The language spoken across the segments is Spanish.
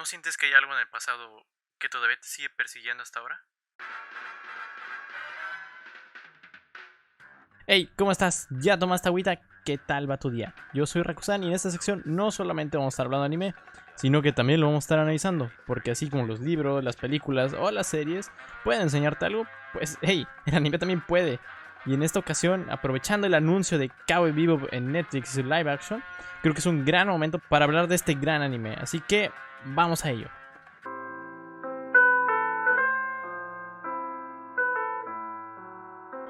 sientes que hay algo en el pasado que todavía te sigue persiguiendo hasta ahora? Hey, ¿cómo estás? ¿Ya tomaste agüita? ¿Qué tal va tu día? Yo soy Rakusan y en esta sección no solamente vamos a estar hablando de anime, sino que también lo vamos a estar analizando, porque así como los libros, las películas o las series pueden enseñarte algo, pues hey, el anime también puede. Y en esta ocasión, aprovechando el anuncio de Cowboy Bebop en Netflix y su live action, creo que es un gran momento para hablar de este gran anime, así que vamos a ello.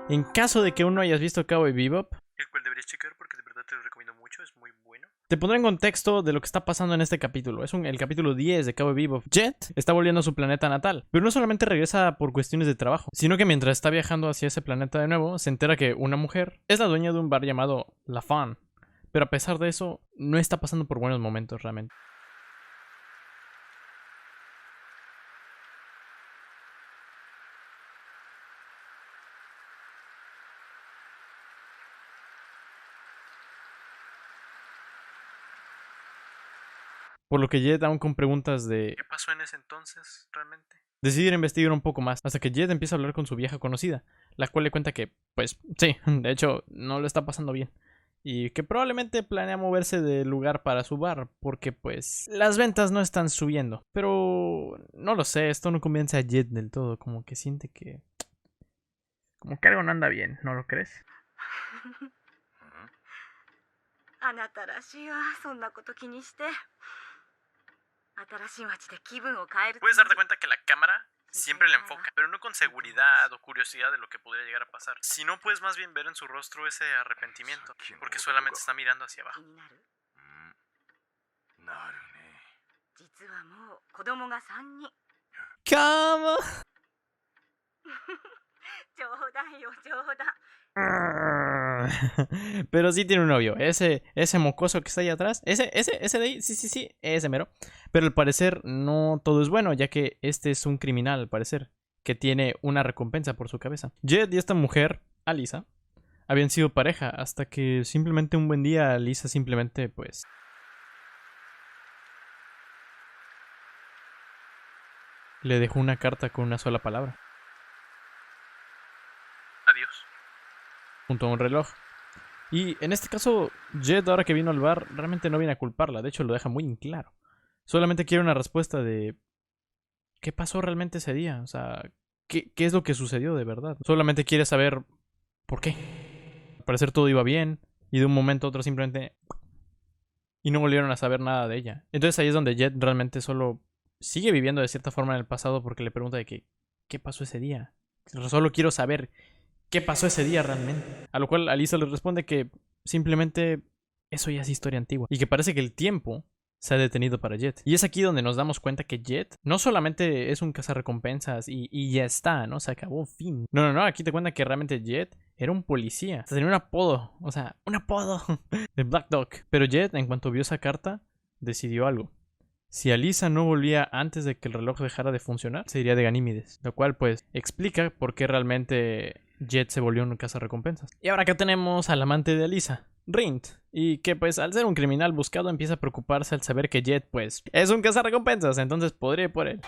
En caso de que aún no hayas visto Cowboy Bebop, El cual deberías checar porque de verdad te lo recomiendo mucho, es muy bueno. te pondré en contexto de lo que está pasando en este capítulo. Es el capítulo 10 de Cowboy Bebop. Jet está volviendo a su planeta natal, pero no solamente regresa por cuestiones de trabajo, sino que mientras está viajando hacia ese planeta de nuevo, se entera que una mujer es la dueña de un bar llamado La Fan. Pero a pesar de eso, no está pasando por buenos momentos realmente. Por lo que Jet, aún con preguntas de ¿Qué pasó en ese entonces, realmente? decidir investigar un poco más, hasta que Jet empieza a hablar con su vieja conocida, la cual le cuenta que, pues, sí, de hecho, no lo está pasando bien. Y que probablemente planea moverse del lugar para su bar, porque pues las ventas no están subiendo. Pero no lo sé, esto no convence a Jet del todo, como que siente que... como que algo no anda bien, ¿no lo crees? あなたらしいわ、そんなこと気にして。新しい街で気分を変える。 Puedes darte cuenta que la cámara siempre la enfoca, pero no con seguridad o curiosidad de lo que podría llegar a pasar. Si no, puedes más bien ver en su rostro ese arrepentimiento, porque solamente está mirando hacia 気 abajo. になる。なるね。実はもう子供が3人。 ¡Cama! 冗談よ、冗談。 Pero sí tiene un novio, ese mocoso que está ahí atrás, ese de ahí, sí, ese mero. Pero al parecer no todo es bueno, ya que este es un criminal al parecer, que tiene una recompensa por su cabeza. Jet y esta mujer, Alisa, habían sido pareja, hasta que simplemente un buen día Alisa simplemente pues... le dejó una carta con una sola palabra, Adiós. junto a un reloj. Y en este caso, Jet, ahora que vino al bar, realmente no viene a culparla. De hecho, lo deja muy en claro. Solamente quiere una respuesta de... ¿qué pasó realmente ese día? O sea, ¿qué es lo que sucedió de verdad? Solamente quiere saber por qué. Al parecer todo iba bien, y de un momento a otro simplemente... y no volvieron a saber nada de ella. Entonces ahí es donde Jet realmente solo sigue viviendo de cierta forma en el pasado, porque le pregunta de que... ¿qué pasó ese día? Solo quiero saber... ¿qué pasó ese día realmente? A lo cual Alisa le responde que simplemente eso ya es historia antigua. Y que parece que el tiempo se ha detenido para Jet. Y es aquí donde nos damos cuenta que Jet no solamente es un cazarrecompensas y ya está, ¿no? Se acabó, fin. No, aquí te cuenta que realmente Jet era un policía. Hasta tenía un apodo, o sea, un apodo de Black Dog. Pero Jet, en cuanto vio esa carta, decidió algo. Si Alisa no volvía antes de que el reloj dejara de funcionar, se iría de Ganímedes. Lo cual, pues, explica por qué realmente Jet se volvió un cazarrecompensas. Y ahora que tenemos al amante de Alisa, Rind, y que pues al ser un criminal buscado empieza a preocuparse al saber que Jet pues es un cazarrecompensas, entonces podría ir por él.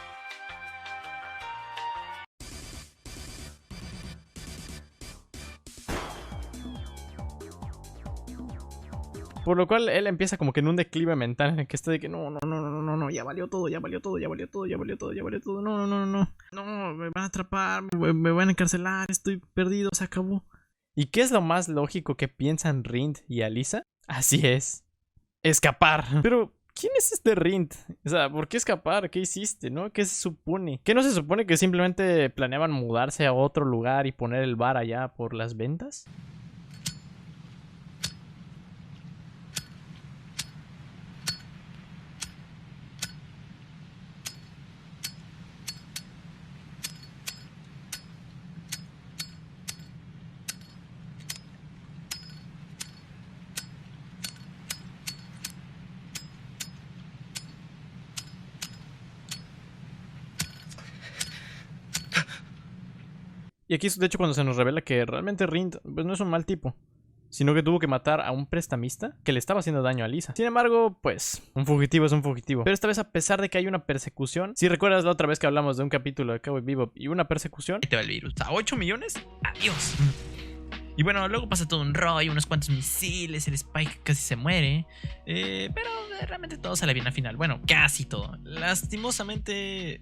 Por lo cual él empieza como que en un declive mental en el que está de que no, ya valió todo, no, me van a atrapar, me van a encarcelar, estoy perdido, se acabó. ¿Y qué es lo más lógico que piensan Rind y Alisa? Así es, escapar. Pero, ¿quién es este Rind? O sea, ¿por qué escapar? ¿Qué hiciste, no? ¿Qué se supone? ¿Qué no se supone que simplemente planeaban mudarse a otro lugar y poner el bar allá por las ventas? Y aquí es de hecho cuando se nos revela que realmente Rind pues no es un mal tipo. sino que tuvo que matar a un prestamista que le estaba haciendo daño a Lisa. Sin embargo, pues, un fugitivo es un fugitivo. Pero esta vez, a pesar de que hay una persecución, si recuerdas la otra vez que hablamos de un capítulo de Cowboy Bebop y una persecución, Ahí te va el virus. ¿A 8 millones? Adiós. Y bueno, luego pasa todo un rollo, unos cuantos misiles, el Spike casi se muere. Pero realmente todo sale bien al final. Bueno, casi todo. Lastimosamente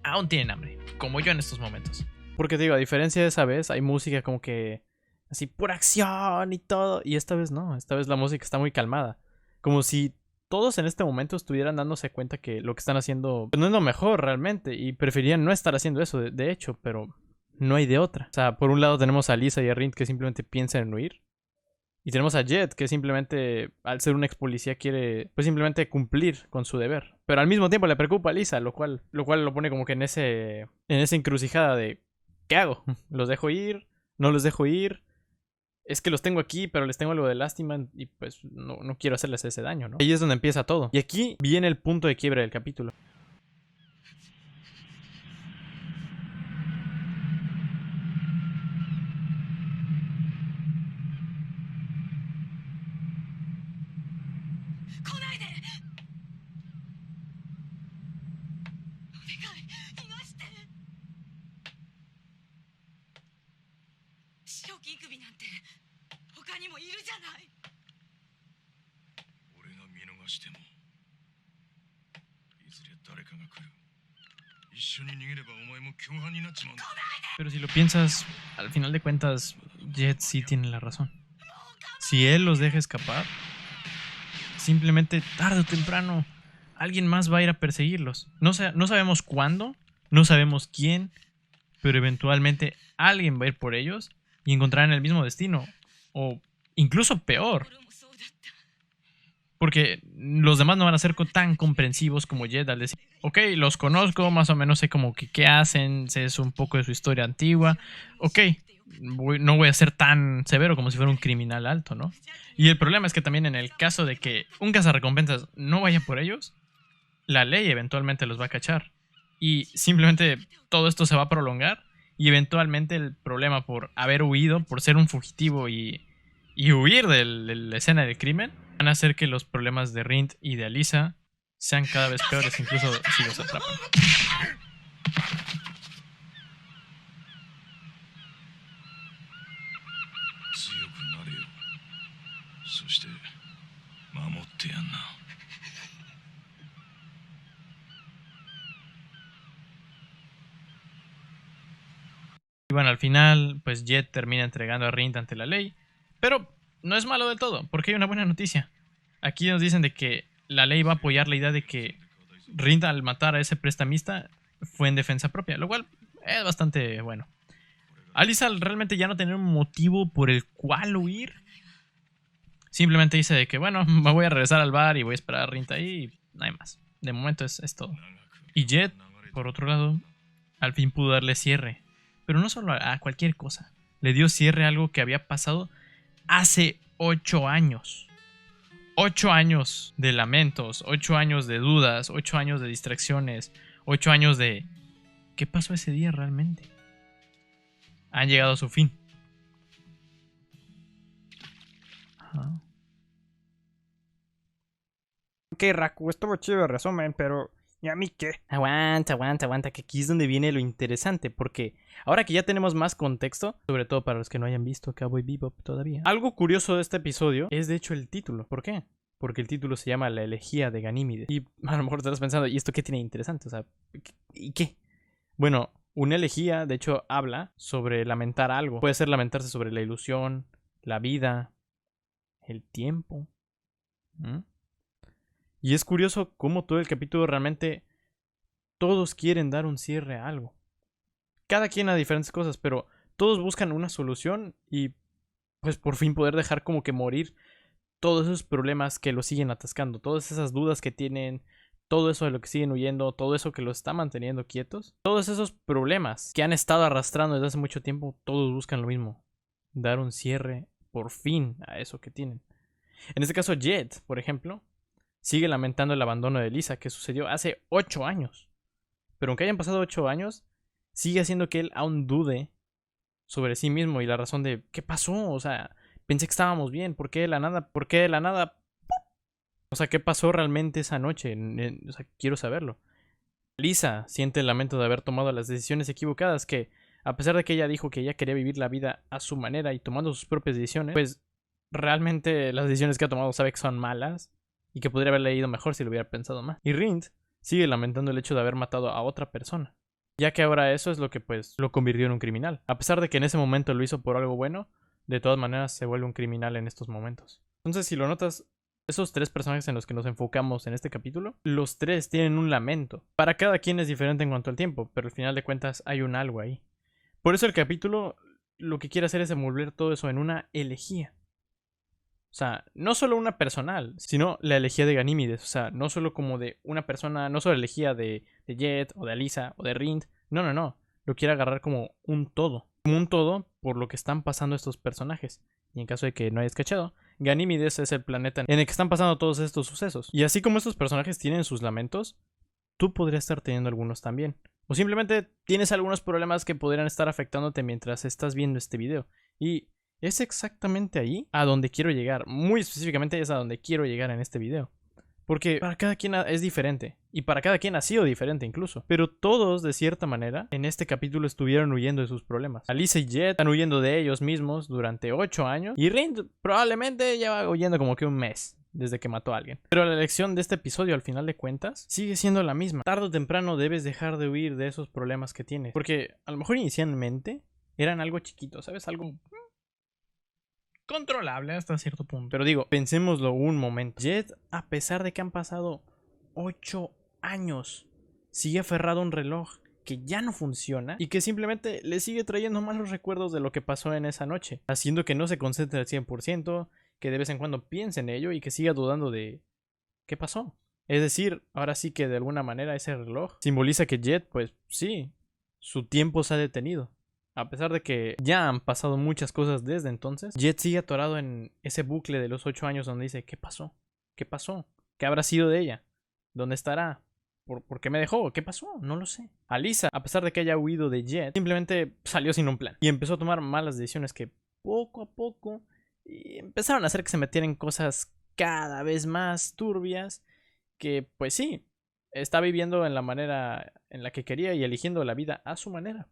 aún tienen hambre, como yo en estos momentos. porque te digo, a diferencia de esa vez, hay música como que así, pura acción y todo. Y esta vez no, esta vez la música está muy calmada. Como si todos en este momento estuvieran dándose cuenta que lo que están haciendo pues, no es lo mejor realmente. Y preferían no estar haciendo eso, de hecho, pero no hay de otra. O sea, por un lado tenemos a Lisa y a Rin que simplemente piensan en huir. Y tenemos a Jet que simplemente, al ser un ex policía, quiere pues simplemente cumplir con su deber. Pero al mismo tiempo le preocupa a Lisa, lo cual lo pone como que en esa encrucijada de ¿qué hago? ¿Los dejo ir? ¿No los dejo ir? Es que los tengo aquí, pero les tengo algo de lástima y pues no quiero hacerles ese daño, ¿no? Ahí es donde empieza todo. Y aquí viene el punto de quiebre del capítulo. Pero si lo piensas, al final de cuentas, Jet sí tiene la razón. Si él los deja escapar, simplemente tarde o temprano alguien más va a ir a perseguirlos. No sabemos cuándo, no sabemos quién, pero eventualmente alguien va a ir por ellos y encontrarán el mismo destino. O incluso peor. Porque los demás no van a ser tan comprensivos como Jet al decir, ok, los conozco, más o menos sé como que qué hacen, sé un poco de su historia antigua, ok, no voy a ser tan severo como si fuera un criminal alto, ¿no? Y el problema es que también en el caso de que un cazarrecompensas no vaya por ellos, la ley eventualmente los va a cachar. Y simplemente todo esto se va a prolongar y eventualmente el problema por haber huido, por ser un fugitivo y huir de la escena del crimen, van a hacer que los problemas de Rind y de Alisa sean cada vez peores, incluso si los atrapan. Y bueno, al final, pues Jet termina entregando a Rind ante la ley, pero no es malo del todo, porque hay una buena noticia. Aquí nos dicen de que la ley va a apoyar la idea de que Rind al matar a ese prestamista fue en defensa propia, lo cual es bastante bueno. Alisa al realmente ya no tener un motivo por el cual huir, simplemente dice de que bueno, me voy a regresar al bar y voy a esperar a Rind ahí y no hay más. De momento es todo. Y Jet, por otro lado, al fin pudo darle cierre, pero no solo a cualquier cosa. Le dio cierre a algo que había pasado hace 8 años. 8 años de lamentos, 8 años de dudas, 8 años de distracciones, 8 años de... ¿qué pasó ese día realmente? Han llegado a su fin. Ajá. Ok, Raku, estuvo chido el resumen, pero ¿y a mí qué? Aguanta, que aquí es donde viene lo interesante, porque ahora que ya tenemos más contexto, sobre todo para los que no hayan visto Cowboy Bebop todavía, algo curioso de este episodio es de hecho el título. ¿Por qué? Porque el título se llama La elegía de Ganímedes. Y a lo mejor te estás pensando, ¿y esto qué tiene de interesante? O sea, ¿y qué? Bueno, una elegía, de hecho, habla sobre lamentar algo. Puede ser lamentarse sobre la ilusión, la vida, el tiempo. Y es curioso cómo todo el capítulo realmente todos quieren dar un cierre a algo. Cada quien a diferentes cosas, pero todos buscan una solución y pues por fin poder dejar como que morir todos esos problemas que los siguen atascando, todas esas dudas que tienen, todo eso de lo que siguen huyendo, todo eso que los está manteniendo quietos, todos esos problemas que han estado arrastrando desde hace mucho tiempo, todos buscan lo mismo, dar un cierre por fin a eso que tienen. En este caso Jet, por ejemplo, sigue lamentando el abandono de Lisa que sucedió hace 8 años. Pero aunque hayan pasado 8 años, sigue haciendo que él aún dude sobre sí mismo y la razón de ¿qué pasó? O sea, pensé que estábamos bien, ¿por qué de la nada? ¿Por qué de la nada? O sea, ¿qué pasó realmente esa noche? O sea, quiero saberlo. Lisa siente el lamento de haber tomado las decisiones equivocadas que, a pesar de que ella dijo que ella quería vivir la vida a su manera y tomando sus propias decisiones, pues realmente las decisiones que ha tomado sabe que son malas y que podría haberle ido mejor si lo hubiera pensado más. Y Rind sigue lamentando el hecho de haber matado a otra persona, ya que ahora eso es lo que pues lo convirtió en un criminal. A pesar de que en ese momento lo hizo por algo bueno, de todas maneras se vuelve un criminal en estos momentos. Entonces, si lo notas, esos tres personajes en los que nos enfocamos en este capítulo, los tres tienen un lamento. Para cada quien es diferente en cuanto al tiempo, pero al final de cuentas hay un algo ahí. Por eso el capítulo lo que quiere hacer es envolver todo eso en una elegía. O sea, no solo una personal, sino la elegía de Ganímedes. O sea, no solo como de una persona, no solo la elegía de Jet o de Alisa o de Rind. No, no, no. Lo quiere agarrar como un todo. Como un todo por lo que están pasando estos personajes. Y en caso de que no hayas cachado, Ganímedes es el planeta en el que están pasando todos estos sucesos. Y así como estos personajes tienen sus lamentos, tú podrías estar teniendo algunos también. O simplemente tienes algunos problemas que podrían estar afectándote mientras estás viendo este video. Y es exactamente ahí a donde quiero llegar. Muy específicamente es a donde quiero llegar en este video. Porque para cada quien es diferente. Y para cada quien ha sido diferente incluso. Pero todos, de cierta manera, en este capítulo estuvieron huyendo de sus problemas. Alisa y Jet están huyendo de ellos mismos durante 8 años. Y Rind probablemente lleva huyendo como que un mes desde que mató a alguien. Pero la lección de este episodio, al final de cuentas, sigue siendo la misma. Tarde o temprano debes dejar de huir de esos problemas que tienes. Porque a lo mejor inicialmente eran algo chiquito, ¿sabes? Algo controlable hasta cierto punto. Pero digo, pensémoslo un momento. Jet, a pesar de que han pasado 8 años, sigue aferrado a un reloj que ya no funciona y que simplemente le sigue trayendo malos recuerdos de lo que pasó en esa noche, haciendo que no se concentre al 100%, que de vez en cuando piense en ello y que siga dudando de ¿qué pasó? Es decir, ahora sí que de alguna manera ese reloj simboliza que Jet, pues sí, su tiempo se ha detenido. A pesar de que ya han pasado muchas cosas desde entonces, Jet sigue atorado en ese bucle de los 8 años donde dice, ¿qué pasó? ¿Qué pasó? ¿Qué habrá sido de ella? ¿Dónde estará? ¿Por qué me dejó? ¿Qué pasó? No lo sé. Alisa, a pesar de que haya huido de Jet, simplemente salió sin un plan y empezó a tomar malas decisiones que poco a poco empezaron a hacer que se metieran en cosas cada vez más turbias que, pues sí, está viviendo en la manera en la que quería y eligiendo la vida a su manera.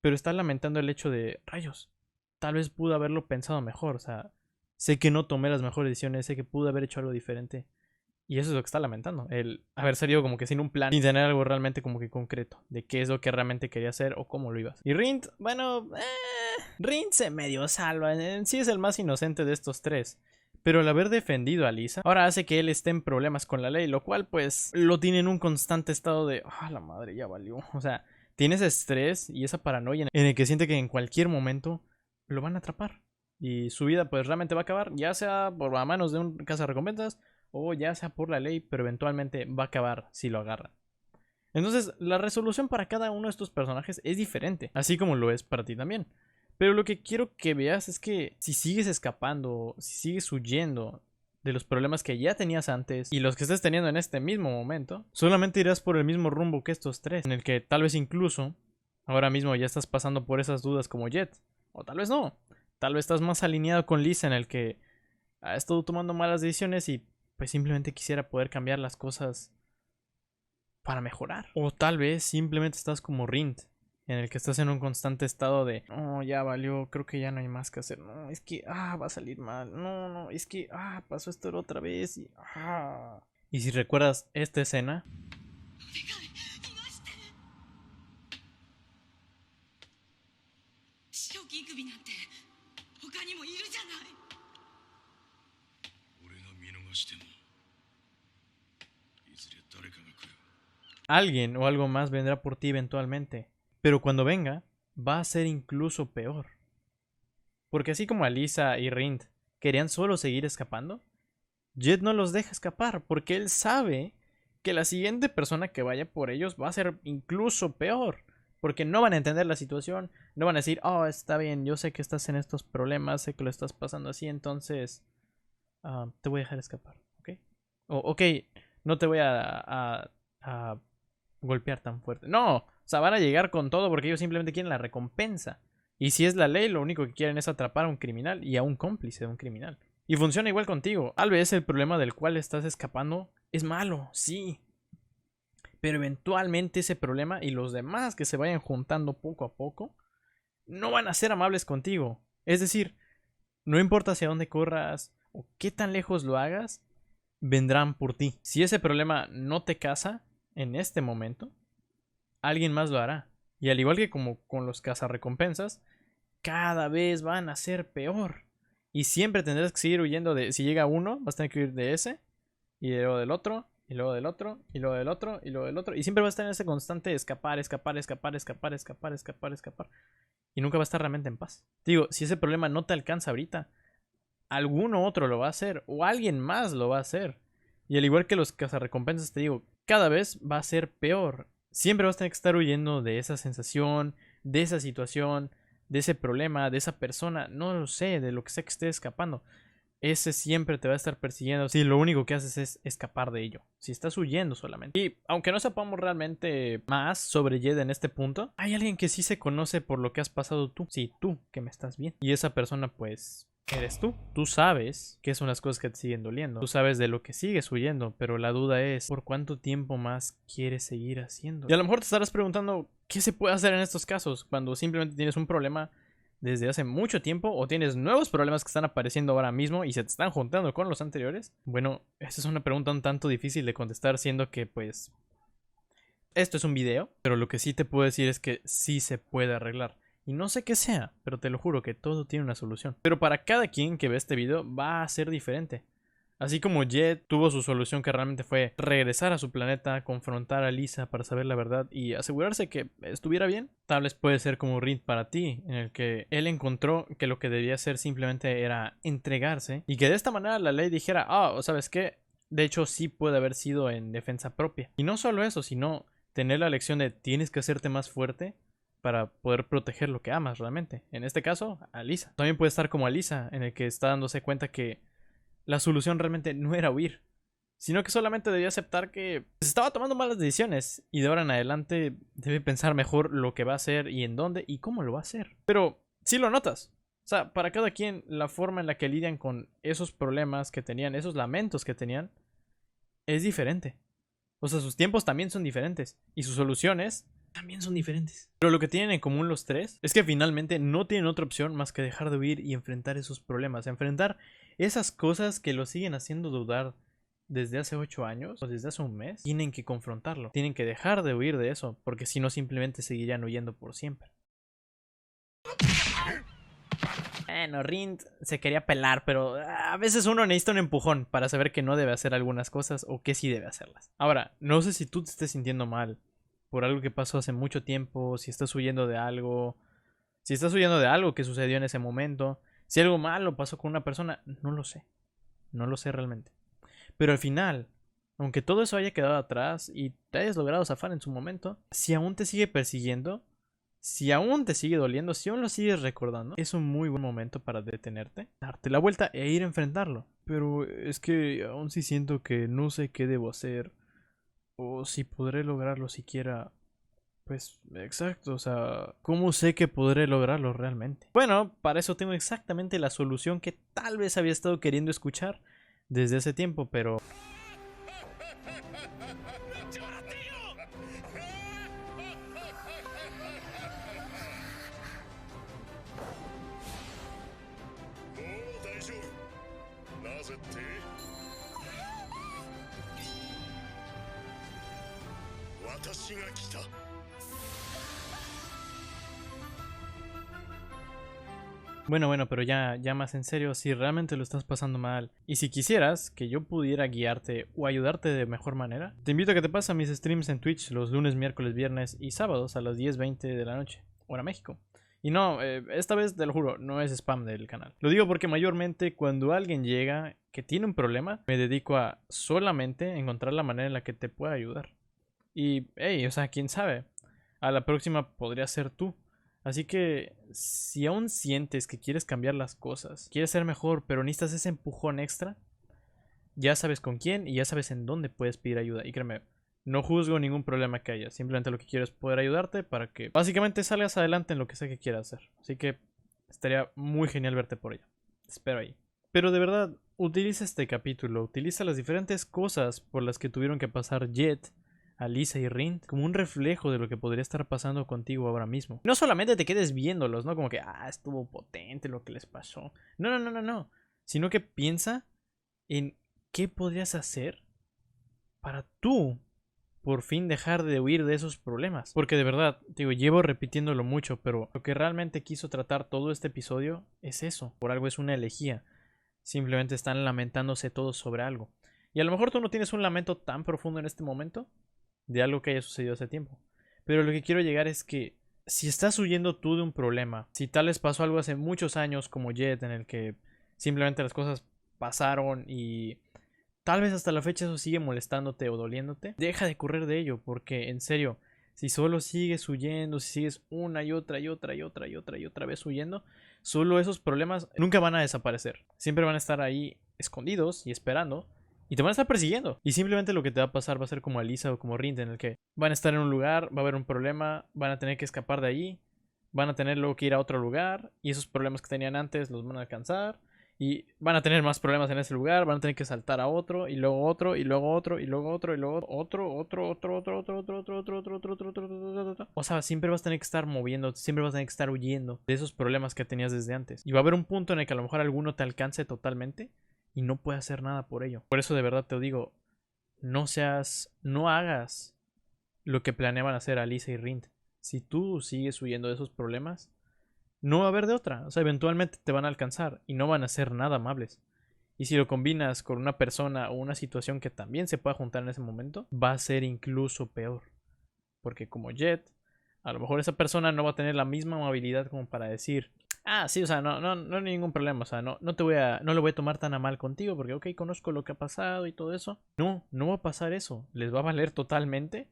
Pero está lamentando el hecho de, rayos, tal vez pude haberlo pensado mejor, o sea, sé que no tomé las mejores decisiones, sé que pude haber hecho algo diferente. Y eso es lo que está lamentando, el haber salido como que sin un plan, sin tener algo realmente como que concreto, de qué es lo que realmente quería hacer o cómo lo ibas. Y Rind, bueno, Rind se medio salva, en sí es el más inocente de estos tres. Pero el haber defendido a Lisa ahora hace que él esté en problemas con la ley, lo cual pues lo tiene en un constante estado de, la madre, ya valió, o sea... Tiene ese estrés y esa paranoia en el que siente que en cualquier momento lo van a atrapar. Y su vida pues realmente va a acabar, ya sea por a manos de un cazarrecompensas o ya sea por la ley, pero eventualmente va a acabar si lo agarran. Entonces la resolución para cada uno de estos personajes es diferente, así como lo es para ti también. Pero lo que quiero que veas es que si sigues escapando, si sigues huyendo de los problemas que ya tenías antes y los que estés teniendo en este mismo momento, solamente irás por el mismo rumbo que estos tres, en el que tal vez incluso ahora mismo ya estás pasando por esas dudas como Jet, o tal vez no, tal vez estás más alineado con Lisa en el que ha estado tomando malas decisiones y pues simplemente quisiera poder cambiar las cosas para mejorar, o tal vez simplemente estás como Rind, en el que estás en un constante estado de no, ya valió, creo que ya no hay más que hacer. No, es que va a salir mal. No, es que pasó esto otra vez y Y si recuerdas esta escena, alguien o algo más vendrá por ti eventualmente. Pero cuando venga, va a ser incluso peor. Porque así como Alisa y Rind querían solo seguir escapando, Jet no los deja escapar porque él sabe que la siguiente persona que vaya por ellos va a ser incluso peor. Porque no van a entender la situación, no van a decir, está bien, yo sé que estás en estos problemas, sé que lo estás pasando así, entonces te voy a dejar escapar, ¿ok? Ok, no te voy a golpear tan fuerte. No, o sea, van a llegar con todo porque ellos simplemente quieren la recompensa. Y si es la ley, lo único que quieren es atrapar a un criminal y a un cómplice de un criminal. Y funciona igual contigo. Tal vez el problema del cual estás escapando es malo, sí. Pero eventualmente ese problema y los demás que se vayan juntando poco a poco no van a ser amables contigo. Es decir, no importa hacia dónde corras o qué tan lejos lo hagas, vendrán por ti. Si ese problema no te casa en este momento, alguien más lo hará. Y al igual que como con los cazarrecompensas, cada vez van a ser peor. Y siempre tendrás que seguir huyendo de... Si llega uno, vas a tener que huir de ese, y luego del otro, y luego del otro, y luego del otro, y luego del otro. Y siempre vas a estar en ese constante escapar, escapar, escapar, escapar, escapar, escapar, escapar. Y nunca vas a estar realmente en paz. Digo, si ese problema no te alcanza ahorita, alguno otro lo va a hacer, o alguien más lo va a hacer. Y al igual que los cazarrecompensas, te digo, cada vez va a ser peor. Siempre vas a tener que estar huyendo de esa sensación, de esa situación, de ese problema, de esa persona, no lo sé, de lo que sea que esté escapando. Ese siempre te va a estar persiguiendo si lo único que haces es escapar de ello. Si estás huyendo solamente. Y aunque no sepamos realmente más sobre Jed en este punto, hay alguien que sí se conoce por lo que has pasado tú. Sí, tú, que me estás viendo. Y esa persona pues... eres tú. Tú sabes qué son las cosas que te siguen doliendo. Tú sabes de lo que sigues huyendo, pero la duda es ¿por cuánto tiempo más quieres seguir haciendo? Y a lo mejor te estarás preguntando ¿qué se puede hacer en estos casos? Cuando simplemente tienes un problema desde hace mucho tiempo o tienes nuevos problemas que están apareciendo ahora mismo y se te están juntando con los anteriores. Bueno, esa es una pregunta un tanto difícil de contestar, siendo que pues esto es un video, pero lo que sí te puedo decir es que sí se puede arreglar. Y no sé qué sea, pero te lo juro que todo tiene una solución. Pero para cada quien que ve este video va a ser diferente. Así como Jed tuvo su solución que realmente fue regresar a su planeta, confrontar a Lisa para saber la verdad y asegurarse que estuviera bien, tal vez puede ser como Reed para ti, en el que él encontró que lo que debía hacer simplemente era entregarse y que de esta manera la ley dijera, ¿sabes qué? De hecho sí puede haber sido en defensa propia. Y no solo eso, sino tener la lección de tienes que hacerte más fuerte para poder proteger lo que amas realmente. En este caso, a Lisa. También puede estar como a Lisa, en el que está dándose cuenta que la solución realmente no era huir, sino que solamente debía aceptar que se estaba tomando malas decisiones y de ahora en adelante debe pensar mejor lo que va a hacer y en dónde y cómo lo va a hacer. Pero sí lo notas. O sea, para cada quien la forma en la que lidian con esos problemas que tenían, esos lamentos que tenían, es diferente. O sea, sus tiempos también son diferentes y sus soluciones también son diferentes. Pero lo que tienen en común los tres es que finalmente no tienen otra opción más que dejar de huir y enfrentar esos problemas. Enfrentar esas cosas que los siguen haciendo dudar desde hace 8 años o desde hace un mes. Tienen que confrontarlo. Tienen que dejar de huir de eso, porque si no simplemente seguirían huyendo por siempre. Bueno, Rind se quería pelar, pero a veces uno necesita un empujón para saber que no debe hacer algunas cosas o que sí debe hacerlas. Ahora, no sé si tú te estés sintiendo mal por algo que pasó hace mucho tiempo, si estás huyendo de algo, que sucedió en ese momento, si algo malo pasó con una persona, no lo sé realmente. Pero al final, aunque todo eso haya quedado atrás y te hayas logrado zafar en su momento, si aún te sigue persiguiendo, si aún te sigue doliendo, si aún lo sigues recordando, es un muy buen momento para detenerte, darte la vuelta e ir a enfrentarlo. Pero es que aún sí siento que no sé qué debo hacer o si podré lograrlo siquiera. Pues exacto, o sea, ¿cómo sé que podré lograrlo realmente? Bueno, para eso tengo exactamente la solución que tal vez había estado queriendo escuchar desde hace tiempo, pero... Bueno, pero ya más en serio, si realmente lo estás pasando mal y si quisieras que yo pudiera guiarte o ayudarte de mejor manera, te invito a que te pases a mis streams en Twitch los lunes, miércoles, viernes y sábados a las 10:20 de la noche, hora México. Y no, esta vez te lo juro, no es spam del canal. Lo digo porque mayormente cuando alguien llega que tiene un problema, me dedico a solamente encontrar la manera en la que te pueda ayudar. Y, hey, o sea, quién sabe, a la próxima podría ser tú. Así que si aún sientes que quieres cambiar las cosas, quieres ser mejor, pero necesitas ese empujón extra, ya sabes con quién y ya sabes en dónde puedes pedir ayuda. Y créeme, No juzgo ningún problema que haya. Simplemente lo que quiero es poder ayudarte para que básicamente salgas adelante en lo que sea que quieras hacer. Así que estaría muy genial verte por allá. Te espero ahí. Pero de verdad, utiliza este capítulo. Utiliza las diferentes cosas por las que tuvieron que pasar Jet, Alisa y Rin como un reflejo de lo que podría estar pasando contigo ahora mismo. No solamente te quedes viéndolos, ¿no? Como que, estuvo potente lo que les pasó. No. Sino que piensa en qué podrías hacer para tú por fin dejar de huir de esos problemas. Porque de verdad, digo, llevo repitiéndolo mucho, pero lo que realmente quiso tratar todo este episodio es eso. Por algo es una elegía. Simplemente están lamentándose todos sobre algo. Y a lo mejor tú no tienes un lamento tan profundo en este momento de algo que haya sucedido hace tiempo. Pero lo que quiero llegar es que si estás huyendo tú de un problema, si tal vez pasó algo hace muchos años como Jet, en el que simplemente las cosas pasaron y tal vez hasta la fecha eso sigue molestándote o doliéndote, deja de correr de ello, porque en serio, si solo sigues huyendo, si sigues una y otra vez huyendo, solo esos problemas nunca van a desaparecer. Siempre van a estar ahí escondidos y esperando, y te van a estar persiguiendo. Y simplemente lo que te va a pasar va a ser como Alisa o como Rin, en el que van a estar en un lugar, va a haber un problema, van a tener que escapar de allí, van a tener luego que ir a otro lugar, y esos problemas que tenían antes los van a alcanzar. Y van a tener más problemas en ese lugar, van a tener que saltar a otro, y luego otro, y luego otro, y luego otro, y luego otro. O sea, siempre vas a tener que estar moviendo, siempre vas a tener que estar huyendo de esos problemas que tenías desde antes. Y va a haber un punto en el que a lo mejor alguno te alcance totalmente y no puedes hacer nada por ello. Por eso de verdad te digo, no hagas lo que planeaban hacer Alisa y Rind. Si tú sigues huyendo de esos problemas, no va a haber de otra. O sea, eventualmente te van a alcanzar y no van a ser nada amables. Y si lo combinas con una persona o una situación que también se pueda juntar en ese momento, va a ser incluso peor. Porque como Jet, a lo mejor esa persona no va a tener la misma amabilidad como para decir, sí, o sea, no hay ningún problema, o sea, no lo voy a tomar tan a mal contigo porque, ok, conozco lo que ha pasado y todo eso. No va a pasar eso. Les va a valer totalmente.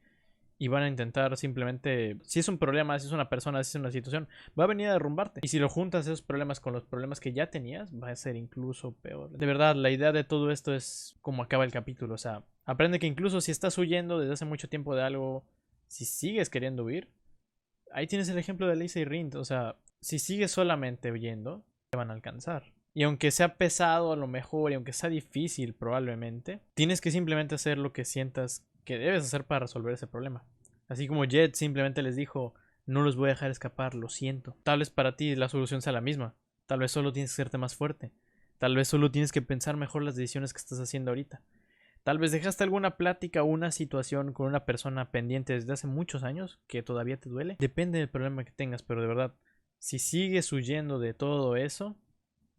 Y van a intentar simplemente, si es un problema, si es una persona, si es una situación, va a venir a derrumbarte. Y si lo juntas esos problemas con los problemas que ya tenías, va a ser incluso peor. De verdad, la idea de todo esto es como acaba el capítulo. O sea, aprende que incluso si estás huyendo desde hace mucho tiempo de algo, si sigues queriendo huir, ahí tienes el ejemplo de Lisa y Rind. O sea, si sigues solamente huyendo, te van a alcanzar. Y aunque sea pesado a lo mejor, y aunque sea difícil probablemente, tienes que simplemente hacer lo que sientas que debes hacer para resolver ese problema. Así como Jet simplemente les dijo, no los voy a dejar escapar, lo siento. Tal vez para ti la solución sea la misma. Tal vez solo tienes que hacerte más fuerte. Tal vez solo tienes que pensar mejor las decisiones que estás haciendo ahorita. Tal vez dejaste alguna plática o una situación con una persona pendiente desde hace muchos años que todavía te duele. Depende del problema que tengas, pero de verdad, si sigues huyendo de todo eso,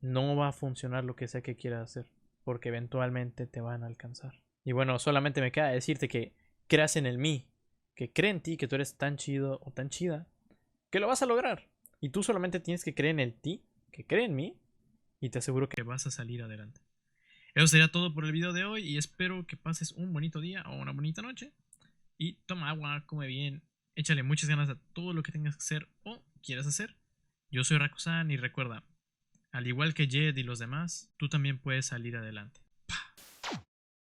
no va a funcionar lo que sea que quieras hacer, porque eventualmente te van a alcanzar. Y bueno, solamente me queda decirte que creas en el mí, que cree en ti, que tú eres tan chido o tan chida, que lo vas a lograr. Y tú solamente tienes que creer en el ti, que cree en mí, y te aseguro que vas a salir adelante. Eso sería todo por el video de hoy y espero que pases un bonito día o una bonita noche. Y toma agua, come bien, échale muchas ganas a todo lo que tengas que hacer o quieras hacer. Yo soy Rakusan y recuerda, al igual que Jed y los demás, tú también puedes salir adelante.